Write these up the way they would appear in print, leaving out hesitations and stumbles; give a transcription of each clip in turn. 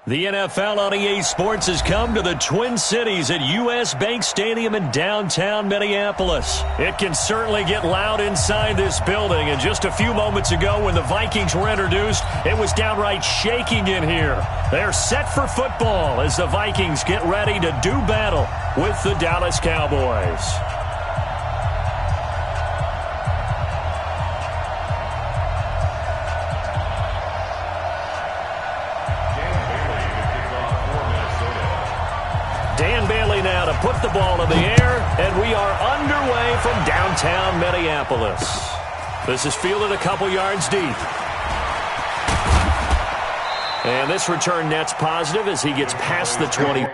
The NFL on EA Sports has come to the Twin Cities at U.S. Bank Stadium in downtown Minneapolis. It can certainly get loud inside this building, and just a few moments ago when the Vikings were introduced, it was downright shaking in here. They're set for football as the Vikings get ready to do battle with the Dallas Cowboys. Now to put the ball in the air, and we are underway from downtown Minneapolis. This is fielded a couple yards deep. And this return net's positive as he gets past the 20.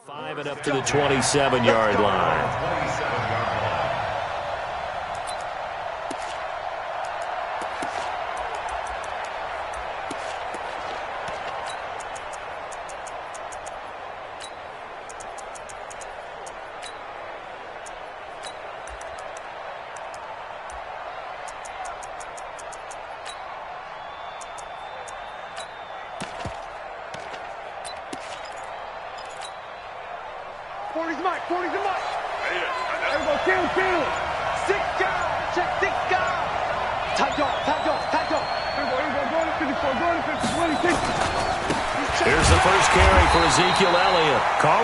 Five and up to the 27-yard line.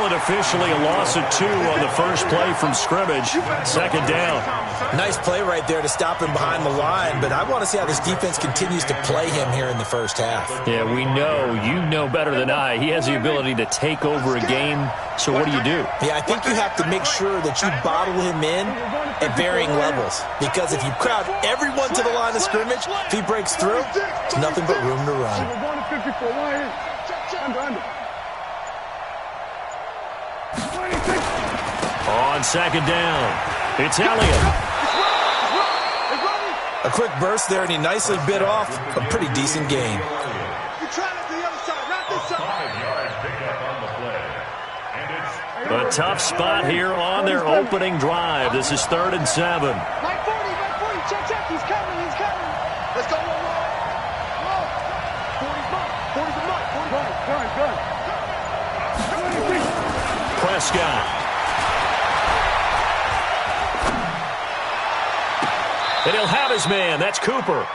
Officially a loss of 2 on the first play from scrimmage. Second down. Nice play right there to stop him behind the line, but I want to see how this defense continues to play him here in the first half. Yeah, we know. You know better than I. He has the ability to take over a game, so what do you do? Yeah, I think you have to make sure that you bottle him in at varying levels, because if you crowd everyone to the line of scrimmage, if he breaks through, there's nothing but room to run. On second down, it's Elliott. A quick burst there, and he nicely bit off a pretty decent gain. A tough spot here on their opening drive. This is 3rd and 7. Mike 40, check, he's coming. Let's go, whoa. 40's the mark, Good. Prescott. And he'll have his man. That's Cooper.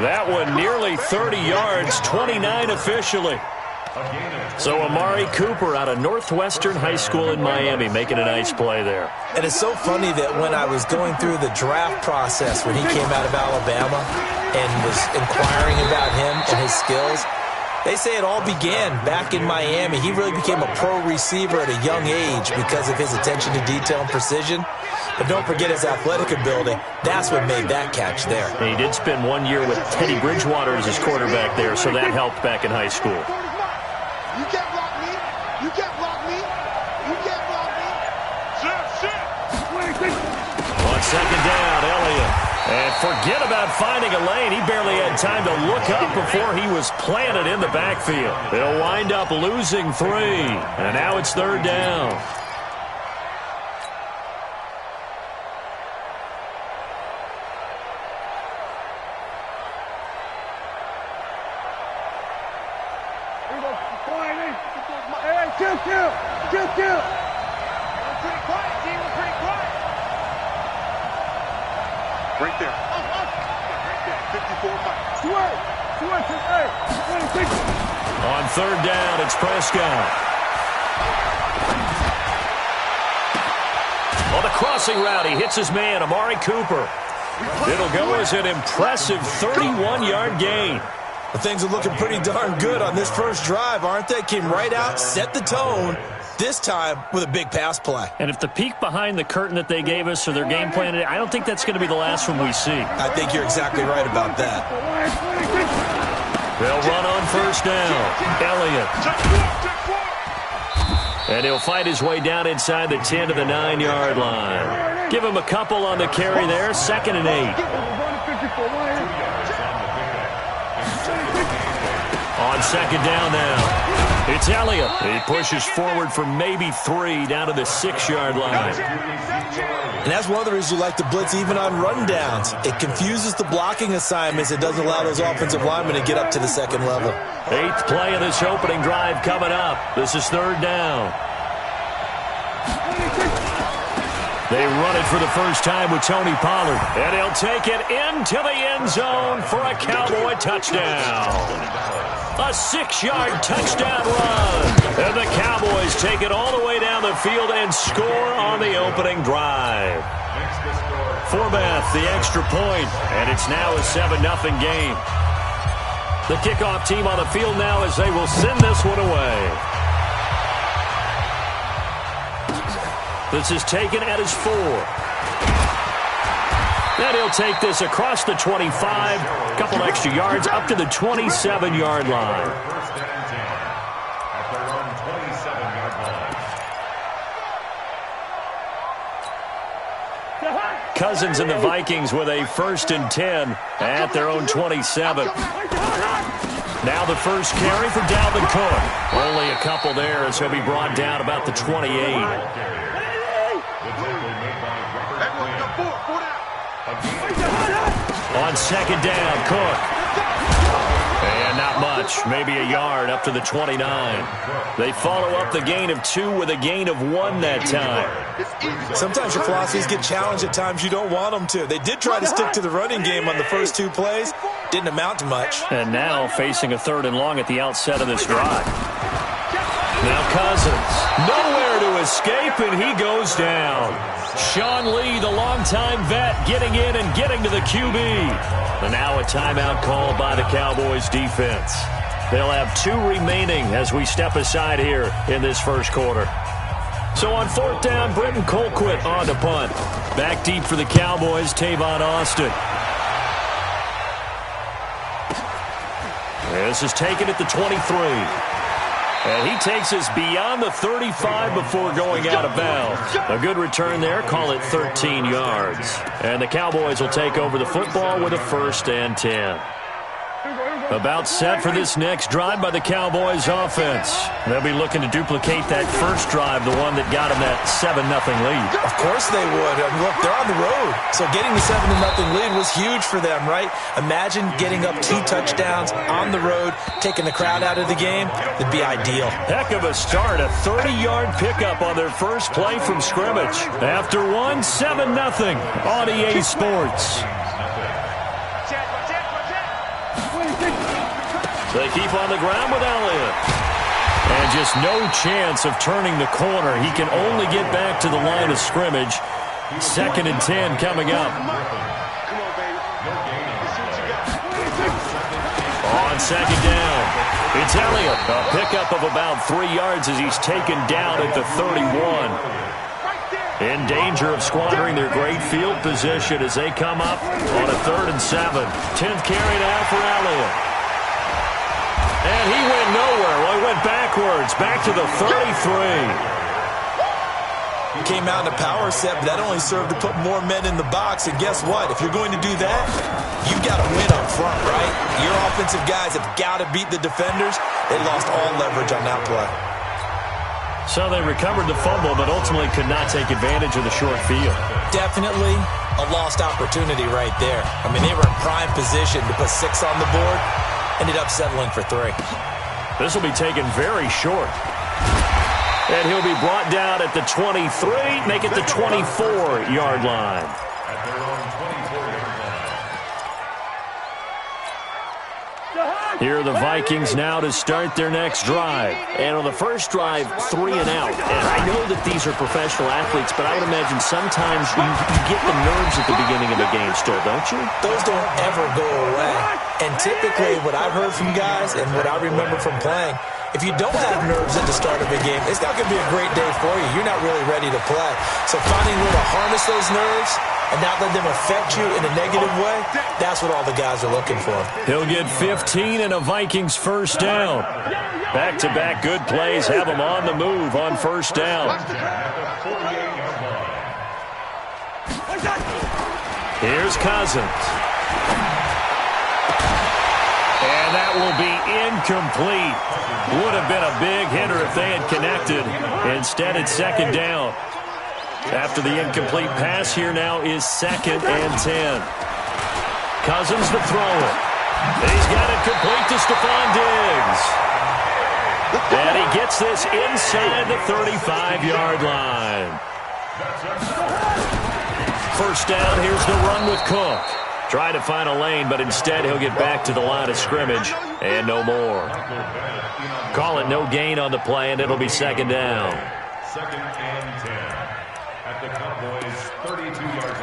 That one nearly 30 yards, 29 officially. So Amari Cooper out of Northwestern High School in Miami making a nice play there. And it's so funny that when I was going through the draft process when he came out of Alabama and was inquiring about him and his skills, they say it all began back in Miami. He really became a pro receiver at a young age because of his attention to detail and precision. But don't forget his athletic ability. That's what made that catch there. And he did spend 1 year with Teddy Bridgewater as his quarterback there, so that helped back in high school. You can't block me. You can't block me. You can't block me. Shit. On second down, Elliott. And forget about finding a lane. He barely had time to look up before he was planted in the backfield. They'll wind up losing 3. And now it's 3rd down. Chill. We're pretty quiet, team. We're pretty quiet. Right there. Right there. 54 miles. On third down, it's Prescott. On the crossing route, he hits his man, Amari Cooper. It'll go as an impressive 31-yard gain. Well, things are looking pretty darn good on this first drive, aren't they? Came right out, set the tone, this time with a big pass play. And if the peek behind the curtain that they gave us or their game plan, I don't think that's going to be the last one we see. I think you're exactly right about that. They'll run on first down. Elliott. And he'll fight his way down inside the 10 to the 9-yard line. Give him a couple on the carry there. 2nd and 8. On second down now. It's Elliott. He pushes forward for maybe 3 down to the 6-yard line. And that's one of the reasons you like to blitz even on rundowns. It confuses the blocking assignments. It doesn't allow those offensive linemen to get up to the second level. 8th play of this opening drive coming up. This is third down. They run it for the first time with Tony Pollard. And he'll take it into the end zone for a Cowboy touchdown. A 6-yard touchdown run. And the Cowboys take it all the way down the field and score on the opening drive. Forbath, the extra point, and it's now a 7-0 game. The kickoff team on the field now as they will send this one away. This is taken at his 4. Then he'll take this across the 25, a couple extra yards up to the 27-yard line. Cousins and the Vikings with a 1st and 10 at their own 27. Now the first carry for Dalvin Cook. Only a couple there as he'll be brought down about the 28. On second down, Cook. And not much, maybe a yard up to the 29. They follow up the gain of 2 with a gain of 1 that time. Sometimes your philosophies get challenged at times you don't want them to. They did try to stick to the running game on the first 2 plays. Didn't amount to much. And now facing a 3rd and long at the outset of this drive. Now Cousins. Nowhere to escape, and he goes down. Sean Lee, the longtime vet, getting in and getting to the QB. And now a timeout called by the Cowboys defense. They'll have 2 remaining as we step aside here in this first quarter. So on 4th down, Britton Colquitt on to punt. Back deep for the Cowboys, Tavon Austin. This is taken at the 23. And he takes us beyond the 35 before going out of bounds. A good return there. Call it 13 yards. And the Cowboys will take over the football with a 1st and 10. About set for this next drive by the Cowboys offense. They'll be looking to duplicate that first drive, the one that got them that 7-0 lead. Of course they would. I mean, look, they're on the road. So getting the 7-0 lead was huge for them, right? Imagine getting up 2 touchdowns on the road, taking the crowd out of the game. It'd be ideal. Heck of a start. A 30-yard pickup on their first play from scrimmage. After 7-0 on EA Sports. They keep on the ground with Elliott. And just no chance of turning the corner. He can only get back to the line of scrimmage. 2nd and 10 coming up. On second down, it's Elliott. A pickup of about 3 yards as he's taken down at the 31. In danger of squandering their great field position as they come up on a 3rd and 7. 10th carry now for Elliott. And he went nowhere. Well, he went backwards, back to the 33. He came out in a power set, but that only served to put more men in the box. And guess what? If you're going to do that, you've got to win up front, right? Your offensive guys have got to beat the defenders. They lost all leverage on that play. So they recovered the fumble, but ultimately could not take advantage of the short field. Definitely a lost opportunity right there. I mean, they were in prime position to put 6 on the board. Ended up settling for 3. This will be taken very short. And he'll be brought down at the 23, make it the 24-yard line. Here are the Vikings now to start their next drive. And on the first drive, 3 and out. And I know that these are professional athletes, but I would imagine sometimes you get the nerves at the beginning of a game still, don't you? Those don't ever go away. And typically what I've heard from guys and what I remember from playing, if you don't have nerves at the start of a game, it's not going to be a great day for you. You're not really ready to play. So finding a way to harness those nerves and not let them affect you in a negative way, that's what all the guys are looking for. He'll get 15 and a Vikings first down. Back-to-back good plays have him on the move on first down. Here's Cousins. And that will be incomplete. Would have been a big hitter if they had connected. Instead, it's second down. After the incomplete pass, here now is 2nd and 10. Cousins to throw it. He's got it complete to Stephon Diggs. And he gets this inside the 35-yard line. First down, here's the run with Cook. Try to find a lane, but instead he'll get back to the line of scrimmage and no more. Call it no gain on the play, and it'll be second down. 2nd and 10 at the Cowboys' 32-yard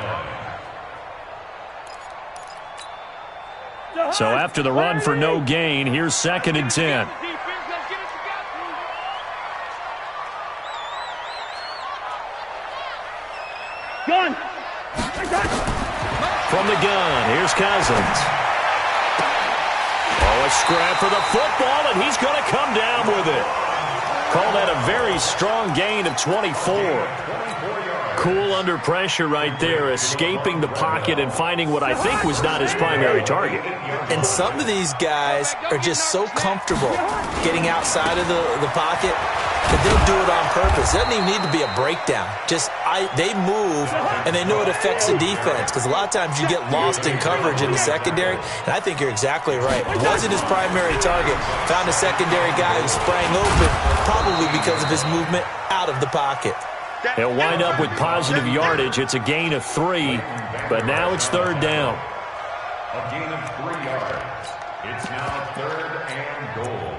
line. So after the run for no gain, here's 2nd and 10. Gun. From the gun, here's Cousins. Oh, a scrap for the football, and he's going to come down with it. Call that a very strong gain of 24. Cool under pressure right there, escaping the pocket and finding what I think was not his primary target. And some of these guys are just so comfortable getting outside of the pocket that they'll do it on purpose. It doesn't even need to be a breakdown. They move, and they know it affects the defense, because a lot of times you get lost in coverage in the secondary, and I think you're exactly right. It wasn't his primary target. Found a secondary guy who sprang open, probably because of his movement out of the pocket. He'll wind up with positive yardage. It's a gain of 3, but now it's 3rd down. A gain of 3 yards. It's now 3rd and goal.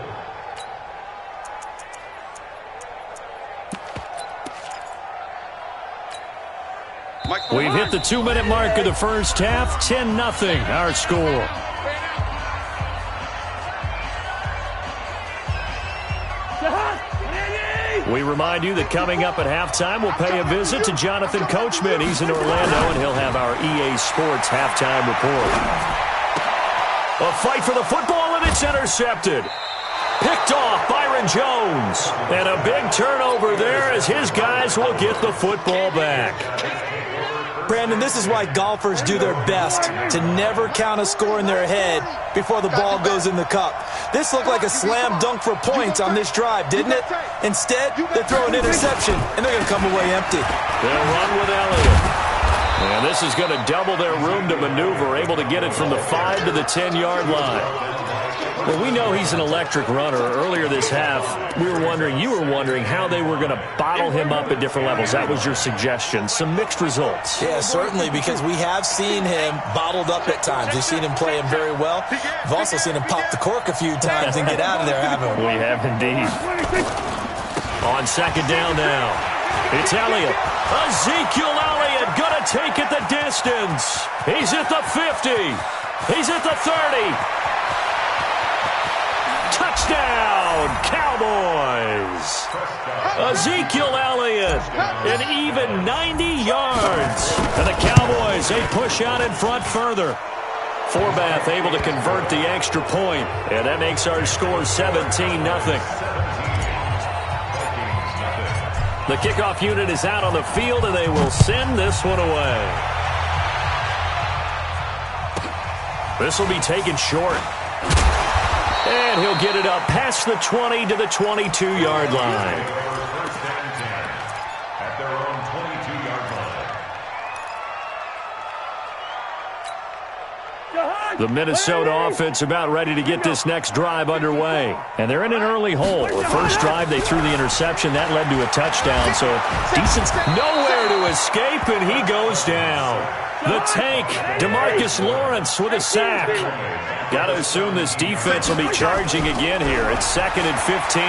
We've hit the 2-minute mark of the first half. 10-0 our score. We remind you that coming up at halftime, we'll pay a visit to Jonathan Coachman. He's in Orlando, and he'll have our EA Sports halftime report. A fight for the football, and it's intercepted. Picked off Byron Jones. And a big turnover there as his guys will get the football back. Brandon, this is why golfers do their best to never count a score in their head before the ball goes in the cup. This looked like a slam dunk for points on this drive, didn't it? Instead, they throw an interception, and they're going to come away empty. They'll run with Elliott. And this is going to double their room to maneuver, able to get it from the 5 to the 10-yard line. Well, we know he's an electric runner. Earlier this half, you were wondering how they were going to bottle him up at different levels. That was your suggestion. Some mixed results. Yeah, certainly, because we have seen him bottled up at times. We've seen him play him very well. We've also seen him pop the cork a few times and get out of there, haven't we? We have indeed. On second down now, it's Elliott. Ezekiel Elliott going to take it the distance. He's at the 50. He's at the 30. Touchdown, Cowboys. Ezekiel Elliott, an even 90 yards. And the Cowboys, they push out in front further. Forbath able to convert the extra point, and that makes our score 17-0. The kickoff unit is out on the field, and they will send this one away. This will be taken short. And he'll get it up past the 20 to the 22-yard line. At their own 22-yard line. The Minnesota offense about ready to get this next drive underway. And they're in an early hole. The first drive, they threw the interception. That led to a touchdown. So decent, nowhere to escape, and he goes down. The tank, DeMarcus Lawrence with a sack. Got to assume this defense will be charging again here. It's 2nd and 15.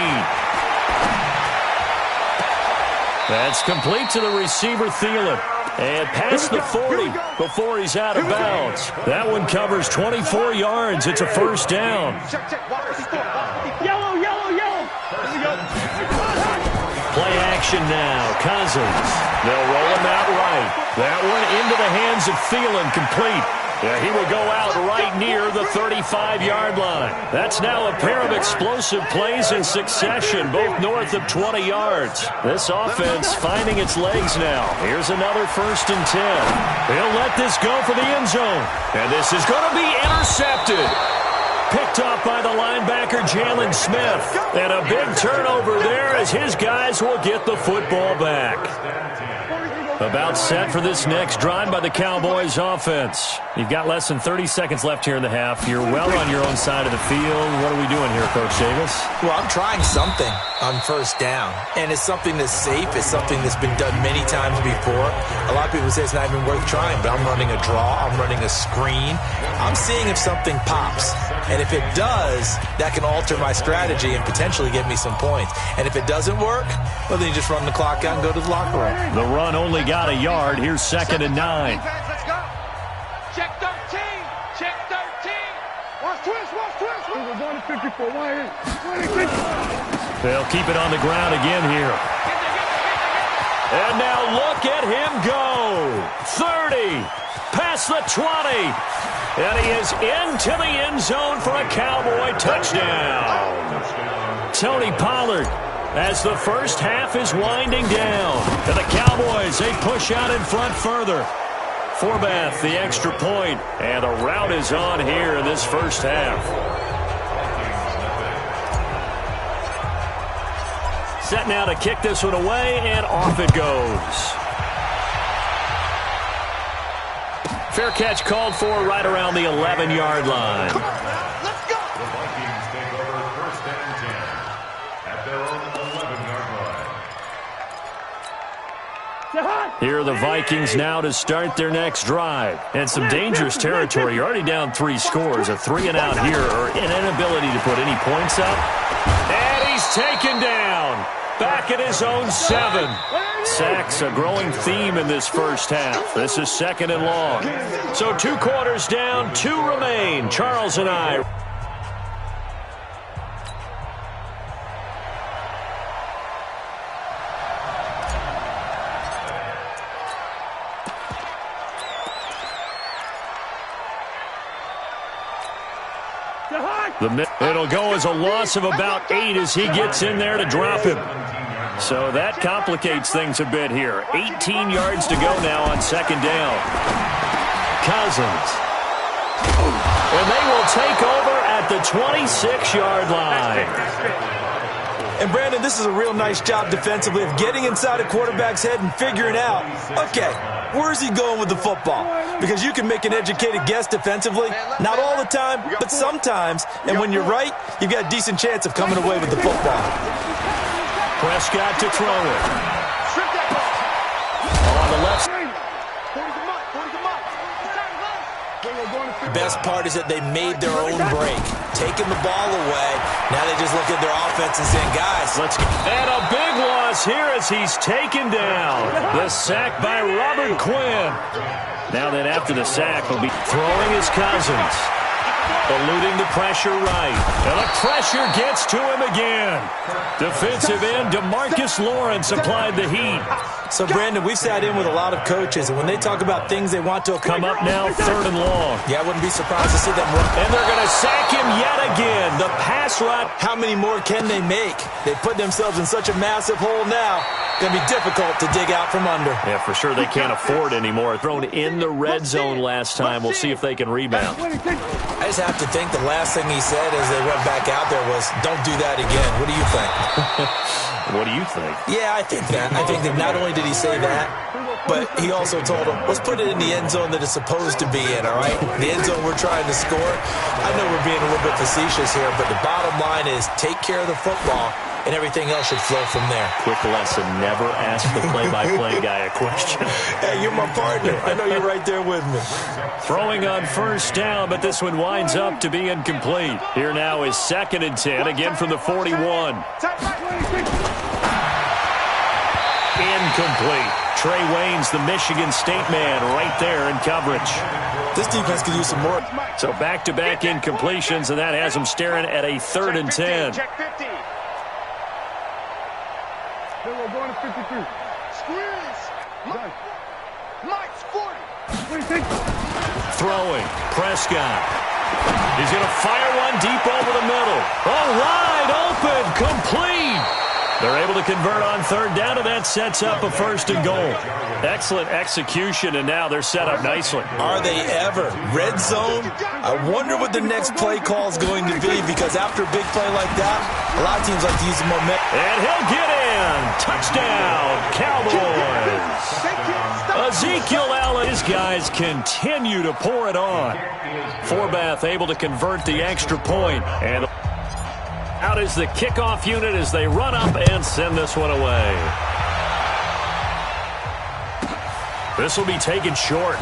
That's complete to the receiver, Thielen. And past the 40 before he's out of bounds. That one covers 24 yards. It's a first down. Yellow, yellow, yellow. Play action now. Cousins. They'll roll him out right. That one into the hands of Thielen, complete. Yeah, he will go out right near the 35-yard line. That's now a pair of explosive plays in succession, both north of 20 yards. This offense finding its legs now. Here's another 1st and 10. He'll let this go for the end zone. And this is going to be intercepted. Picked up by the linebacker, Jalen Smith. And a big turnover there as his guys will get the football back. About set for this next drive by the Cowboys offense. You've got less than 30 seconds left here in the half. You're well on your own side of the field. What are we doing here, Coach Davis? Well, I'm trying something on 1st down, and it's something that's safe. It's something that's been done many times before. A lot of people say it's not even worth trying, but I'm running a draw. I'm running a screen. I'm seeing if something pops, and if it does, that can alter my strategy and potentially get me some points. And if it doesn't work, well, then you just run the clock out and go to the locker room. The run only got a yard. Here's 2nd and 9. Let's go. Check 13. Check 13. Watch twist. Watch twist. We're going to 54. They'll keep it on the ground again here. And now look at him go. 30. Past the 20. And he is into the end zone for a Cowboy touchdown. Tony Pollard, as the first half is winding down. And the Cowboys, they push out in front further. Forbath, the extra point. And the rout is on here in this first half. Set now to kick this one away, and off it goes. Fair catch called for right around the 11-yard line. Come on, let's go. The Vikings take over 1st and 10 at their own 11-yard line. Here are the Vikings now to start their next drive. And some dangerous territory. You're already down 3 scores. A 3-and-out here, or an inability to put any points up. And he's taken down. Back at his own 7. Sacks, a growing theme in this first half. This is 2nd and long. So 2 quarters down, 2 remain. Charles and I. It'll go as a loss of about 8 as he gets in there to drop him. So that complicates things a bit here. 18 yards to go now on 2nd down. Cousins. And they will take over at the 26-yard line. And, Brandon, this is a real nice job defensively of getting inside a quarterback's head and figuring out, okay, where's he going with the football? Because you can make an educated guess defensively. Not all the time, but sometimes. And when you're right, you've got a decent chance of coming away with the football. Prescott to throw it. On the left. The best part is that they made their own break, taking the ball away. Now they just look at their offense and saying, guys, let's go. And a big loss here as he's taken down. The sack by Robert Quinn. Now then after the sack, he'll be throwing his Cousins. Eluding the pressure right. And the pressure gets to him again. Defensive end DeMarcus Lawrence applied the heat. So, Brandon, we've sat in with a lot of coaches, and when they talk about things they want to come up now, 3rd and long. Yeah, I wouldn't be surprised to see them run. And they're going to sack him yet again. The pass route. How many more can they make? They put themselves in such a massive hole now. Going to be difficult to dig out from under. Yeah, for sure they can't afford anymore. Thrown in the red zone last time. We'll see if they can rebound. I just have to think the last thing he said as they went back out there was, don't do that again. What do you think? What do you think? Yeah, I think that. I think that not only did he say that, but he also told them, let's put it in the end zone that it's supposed to be in, all right? The end zone we're trying to score. I know we're being a little bit facetious here, but the bottom line is take care of the football and everything else should flow from there. Quick lesson, never ask the play-by-play guy a question. Hey, you're my partner. I know you're right there with me. Throwing on first down, but this one winds up to be incomplete. Here now is 2nd and 10, again from the 41. Incomplete. Trey Wayne's the Michigan State man right there in coverage. This defense could use some more. So back-to-back incompletions, and that has them staring at a 3rd and 10. Check 50. Then we're going to 53. Squeeze. Mike's 40. Throwing. Prescott. He's going to fire one deep over the middle. Oh, wide open. Complete. They're able to convert on 3rd down, and that sets up a 1st and goal. Excellent execution, and now they're set up nicely. Are they ever? Red zone? I wonder what the next play call is going to be, because after a big play like that, a lot of teams like to use the momentum. And he'll get in. Touchdown, Cowboys. Ezekiel Elliott. His guys continue to pour it on. Forbath able to convert the extra point. And out is the kickoff unit as they run up and send this one away. This will be taken short.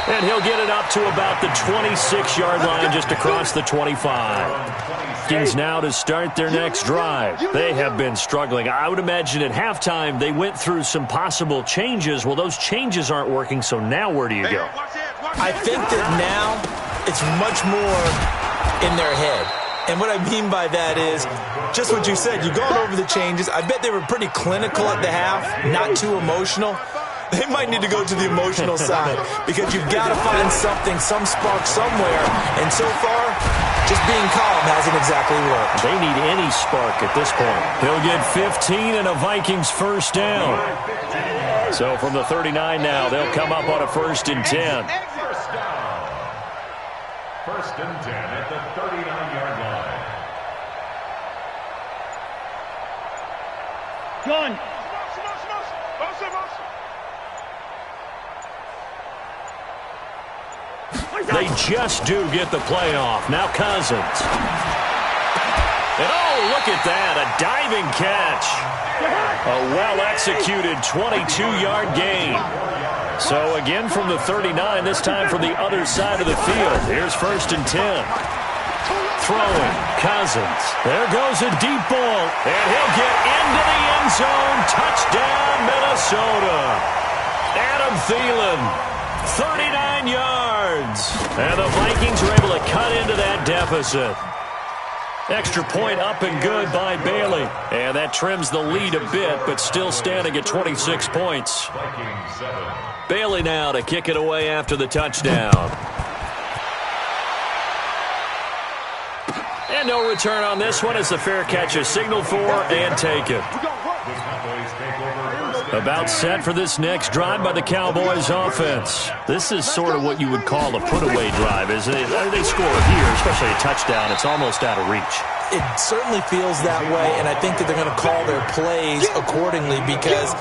And he'll get it up to about the 26-yard line, just across the 25. Kings now to start their next drive. They have been struggling. I would imagine at halftime they went through some possible changes. Well, those changes aren't working, so now where do you go? I think that now it's much more in their head. And what I mean by that is just what you said. You've gone over the changes. I bet they were pretty clinical at the half, not too emotional. They might need to go to the emotional side, because you've got to find something, some spark somewhere. And so far, just being calm hasn't exactly worked. They need any spark at this point. He'll get 15 and a Vikings 1st down. So from the 39 now, they'll come up on a 1st and 10. 1st and 10 at the 39-yard line. Gun. They just do get the playoff. Now Cousins. And oh, look at that, a diving catch. A well-executed 22-yard gain. So again from the 39, this time from the other side of the field. Here's 1st and 10. Throwing, Cousins. There goes a deep ball, and he'll get into the end zone. Touchdown, Minnesota. Adam Thielen, 39 yards. And the Vikings are able to cut into that deficit. Extra point up and good by Bailey. And that trims the lead a bit, but still standing at 26 points. Bailey now to kick it away after the touchdown. And no return on this one as the fair catch is signaled for and taken. About set for this next drive by the Cowboys offense. This is sort of what you would call a put-away drive, isn't it? They score here, especially a touchdown. It's almost out of reach. It certainly feels that way, and I think that they're going to call their plays accordingly, because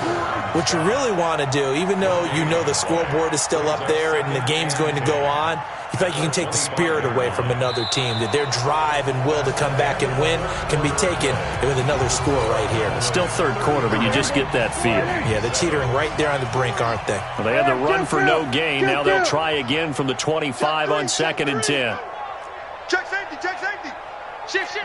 what you really want to do, even though you know the scoreboard is still up there and the game's going to go on, you feel like you can take the spirit away from another team, that their drive and will to come back and win can be taken with another score right here. Still 3rd quarter, but you just get that feel. Yeah, they're teetering right there on the brink, aren't they? Well, they had the run for no gain. Now they'll try again from the 25 on 2nd and 10. Check safety, check safety. Shift.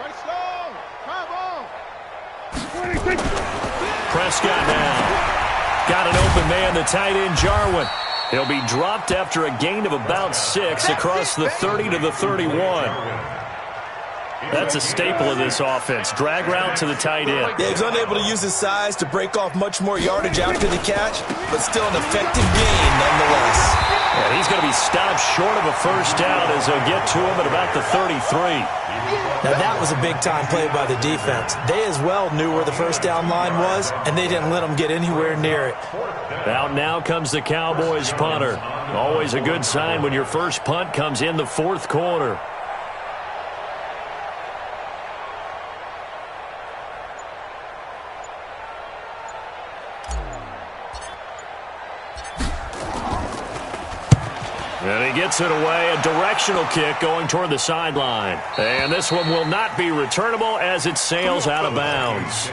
Prescott now. Got an open man, the tight end, Jarwin. He'll be dropped after a gain of about 6 across the 30 to the 31. That's a staple of this offense. Drag route to the tight end. Yeah, he's unable to use his size to break off much more yardage after the catch, but still an effective gain nonetheless. And he's going to be stopped short of a 1st down as they'll get to him at about the 33. Now that was a big-time play by the defense. They as well knew where the 1st down line was, and they didn't let them get anywhere near it. Out now comes the Cowboys punter. Always a good sign when your first punt comes in the 4th quarter. And he gets it away, a directional kick going toward the sideline. And this one will not be returnable as it sails out of bounds.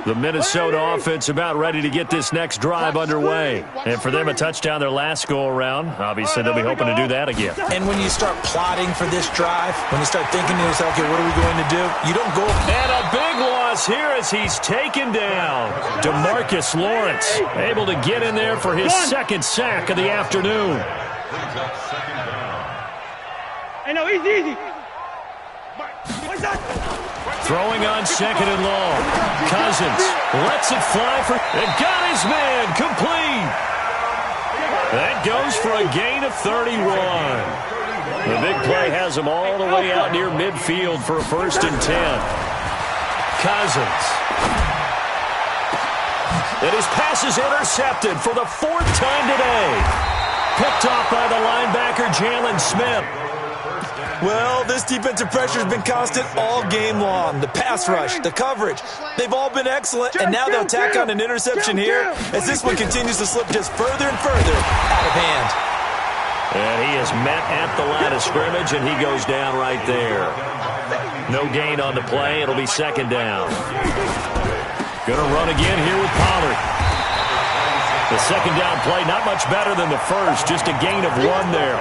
The Minnesota offense about ready to get this next drive underway. And for them, a touchdown their last go-around. Obviously, they'll be hoping to do that again. And when you start plotting for this drive, when you start thinking to yourself, okay, what are we going to do? You don't go. And a big loss here as he's taken down. DeMarcus Lawrence able to get in there for his second sack of the afternoon. Hey, no, easy. Throwing on second and long. Cousins lets it fly for... and got his man complete. That goes for a gain of 31. The big play has him all the way out near midfield for a 1st and 10. Cousins. And his pass is intercepted for the 4th time today. Picked off by the linebacker, Jalen Smith. Well, this defensive pressure has been constant all game long. The pass rush, the coverage, they've all been excellent, and now they'll tack on an interception here as this one continues to slip just further and further out of hand. And he is met at the line of scrimmage, and he goes down right there. No gain on the play. It'll be 2nd down. Going to run again here with Pollard. The 2nd down play, not much better than the first, just a gain of 1 there.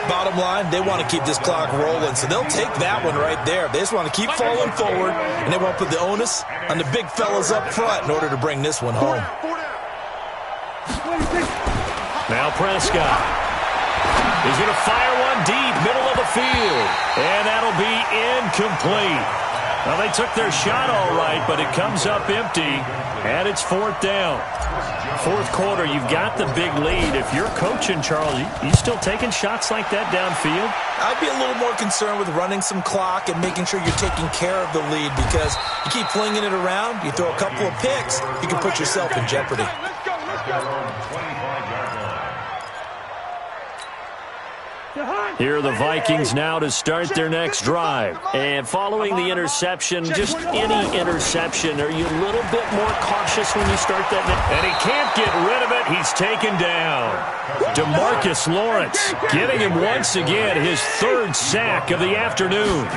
Bottom line, they want to keep this clock rolling, so they'll take that one right there. They just want to keep falling forward, and they won't put the onus on the big fellas up front in order to bring this one home. Now Prescott. He's going to fire one deep, middle of the field, and that'll be incomplete. Well, they took their shot all right, but it comes up empty, and it's 4th down. 4th quarter, you've got the big lead. If you're coaching, Charles, you still taking shots like that downfield? I'd be a little more concerned with running some clock and making sure you're taking care of the lead, because you keep flinging it around, you throw a couple of picks, you can put yourself in jeopardy. Let's go. Here are the Vikings now to start their next drive. And following the interception, just any interception, are you a little bit more cautious when you start that? And he can't get rid of it. He's taken down. DeMarcus Lawrence getting him once again his 3rd sack of the afternoon.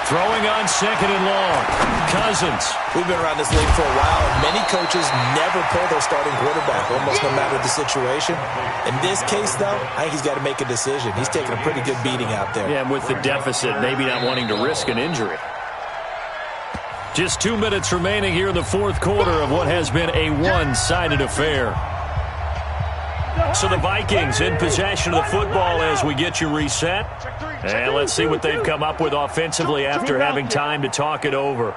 Throwing on 2nd and long. Cousins. We've been around this league for a while, and many coaches never pull their starting quarterback, almost no matter the situation. In this case, though, I think he's got to make a decision. He's taking a pretty good beating out there. Yeah, and with the deficit, maybe not wanting to risk an injury. Just 2 minutes remaining here in the 4th quarter of what has been a one-sided affair. So the Vikings in possession of the football as we get you reset. And let's see what they've come up with offensively after having time to talk it over.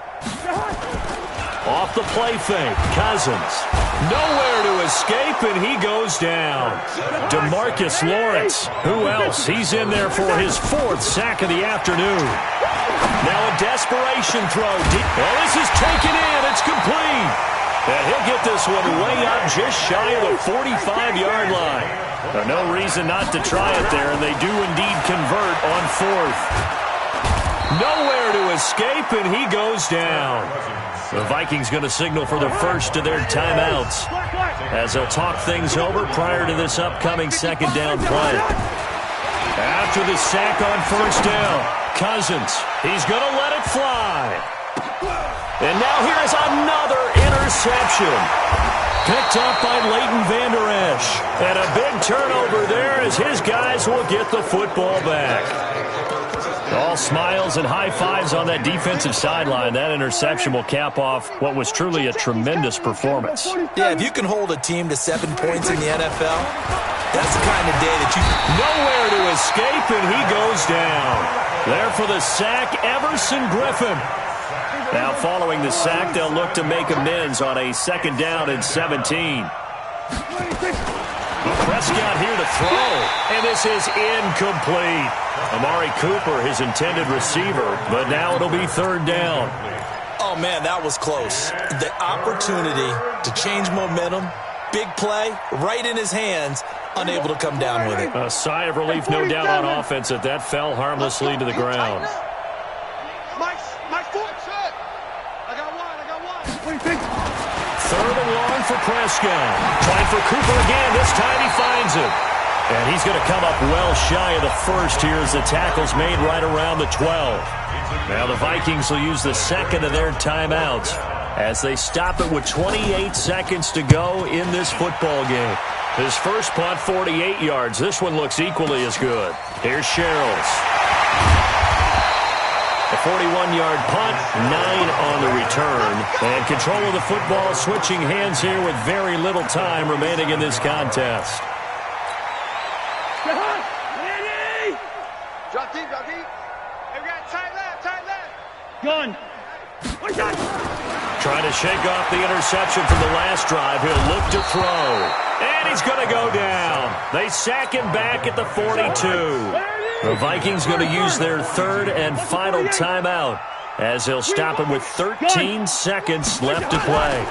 Off the play fake, Cousins. Nowhere to escape, and he goes down. DeMarcus Lawrence. Who else? He's in there for his 4th sack of the afternoon. Now a desperation throw. Oh, this is taken in. It's complete. And he'll get this one way up just shy of the 45-yard line. No reason not to try it there, and they do indeed convert on 4th. Nowhere to escape, and he goes down. The Vikings going to signal for the first of their timeouts as they'll talk things over prior to this upcoming 2nd down play. After the sack on 1st down, Cousins, he's going to let it fly. And now here is another interception. Picked up by Leighton Vander Esch. And a big turnover there as his guys will get the football back. All smiles and high fives on that defensive sideline. That interception will cap off what was truly a tremendous performance. Yeah, if you can hold a team to 7 points in the NFL, that's the kind of day that you... Nowhere to escape, and he goes down. There for the sack, Everson Griffin. Now following the sack, they'll look to make amends on a 2nd down and 17. Prescott here to throw, and this is incomplete. Amari Cooper, his intended receiver, but now it'll be 3rd down. Oh, man, that was close. The opportunity to change momentum, big play, right in his hands, unable to come down with it. A sigh of relief, no doubt, on offense that that fell harmlessly to the ground. Third and long for Prescott. Trying for Cooper again. This time he finds it. And he's going to come up well shy of the first here as the tackle's made right around the 12. Now the Vikings will use the second of their timeouts as they stop it with 28 seconds to go in this football game. His first punt, 48 yards. This one looks equally as good. Here's Sherrills. A 41-yard punt, 9 on the return. And control of the football switching hands here with very little time remaining in this contest. Drop deep, drop deep. Hey, we got tight left. Gun. Trying to shake off the interception from the last drive. He'll look to throw. And he's going to go down. They sack him back at the 42. The Vikings going to use their third and final timeout as they'll stop it with 13 seconds left to play.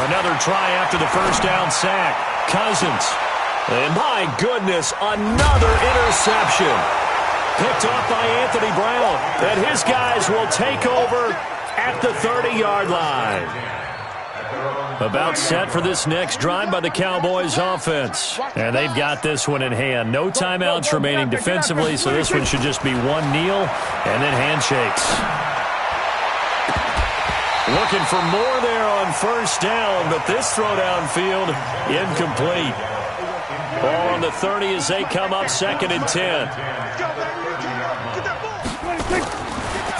Another try after the first down sack. Cousins. And my goodness, another interception. Picked off by Anthony Brown. And his guys will take over at the 30-yard line. About set for this next drive by the Cowboys offense. And they've got this one in hand. No timeouts remaining defensively, so this one should just be one kneel and then handshakes. Looking for more there on first down, but this throw downfield incomplete. Ball on the 30 as they come up second and 10.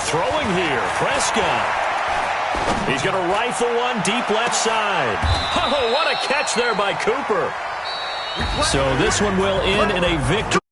Throwing here, Prescott. He's going to rifle one deep left side. Oh, what a catch there by Cooper. So this one will end in a victory.